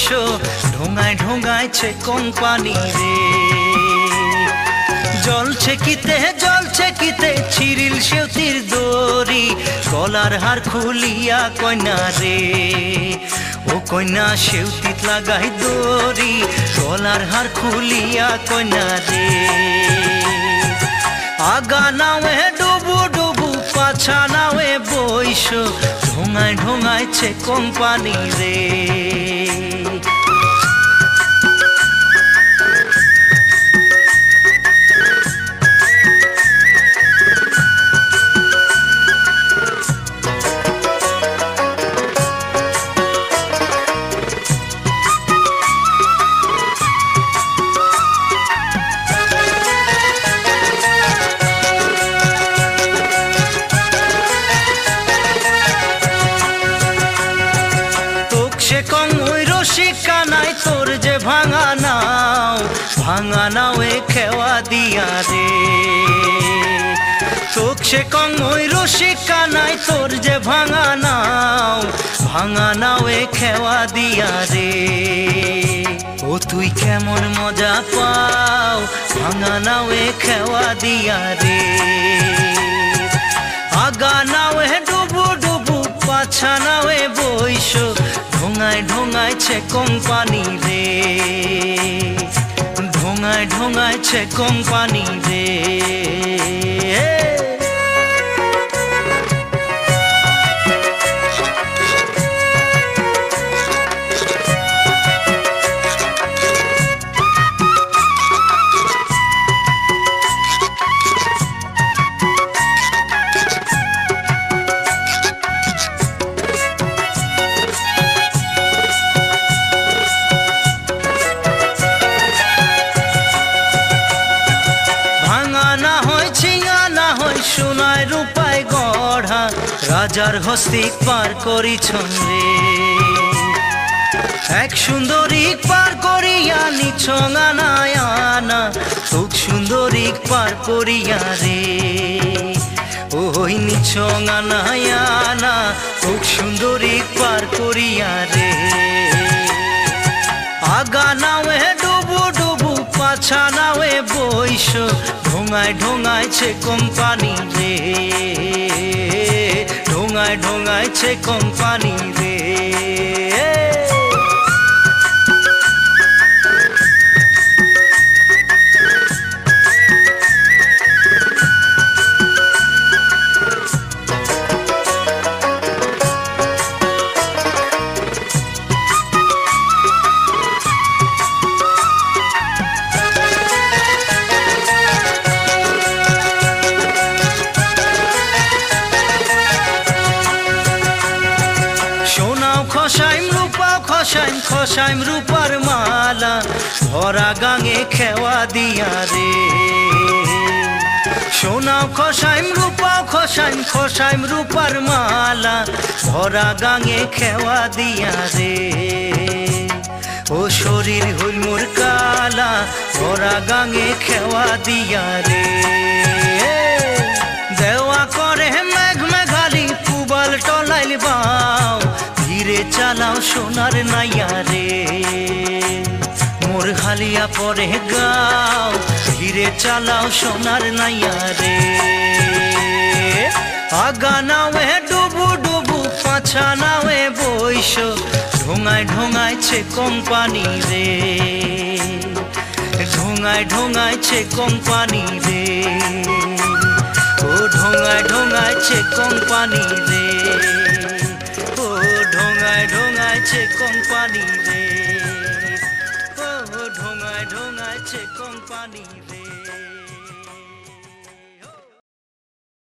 বইসো ঢোঙায় ঢোঙায়ছে company রে। জলছে কিতে ছিরিল সেউতির দড়ি, গলার হার খুলিয়া কইনা রে। ও কইনা সেউতিত লাগাই দড়ি, গলার হার খুলিয়া কইনা রে। আগা নাওয়ে ডুবু ডুবু পাছা নাওয়ে বইসো ঢোঙায় ঢোঙায়ছে কোম্পানি রে। কানাই তোর যে ভাঙা নাওয়ে খেওয়া দিয়া রে। তোক সে কং ওই রশি কানাই তোর যে ভাঙা নাওয়ে খেওয়া দিয়া রে। ও তুই কেমন মজা পাও ভাঙা নাওয়ে খেওয়া দিয়া রে। আগা নাওয়ে ডুবু ডুবু পাছা নাওয়ে বইসো ঢোঙায় ঢোঙায়ছে কোম্পানি রে। ঢোঙায় ঢোঙায়ছে কোম্পানি রে। সোনায় রূপায় গড়া রাজার হস্তিক পার করিছন রে। এক সুন্দরীক পার করিয়া নিছং আনায় আনা, তোক সুন্দরীক পার করিয়া রে। ওই নিছং আনায় আনা তোক সুন্দরীক পার করিয়া রে। আগা নাওয়ে ডুবু ডুবু পাছা নাওয়ে বইসো ঢোঙায় ঢোঙায়ছে কোম্পানি রে। ঢোঙায় ঢোঙায়ছে কোম্পানি রে। খসাইম রূপার মালা ভরা গাঙে খেওয়া দিয়া রে। সোনাও খসাইম খসাইম রূপার মালা ভরা গাঙে খেওয়া দিয়া রে। ও শরীর হইল মোর কালা ভরা গাঙে খেওয়া দিয়া রে। দেওয়া করে মেঘ মেঘালি পুবাল টলাইল বাও, ধীরে চালাও সোনার নাইয়া রে। মোর হালিয়া পরে গাও, ধীরে চালাও সোনার নাইয়া রে। আগা নাওয়ে ডুবু ডুবু পাছা নাওয়ে বইসো ঢোঙায় ঢোঙায়ছে কোম্পানি রে। ঢোঙায় ঢোঙায়ছে কোম্পানি রে। ও ঢোঙায় ঢোঙায়ছে কোম্পানি রে। ও ঢোঙায় ঢোঙায়ছে কোম্পানি রে। ও ঢোঙায় ঢোঙায়ছে কোম্পানি রে।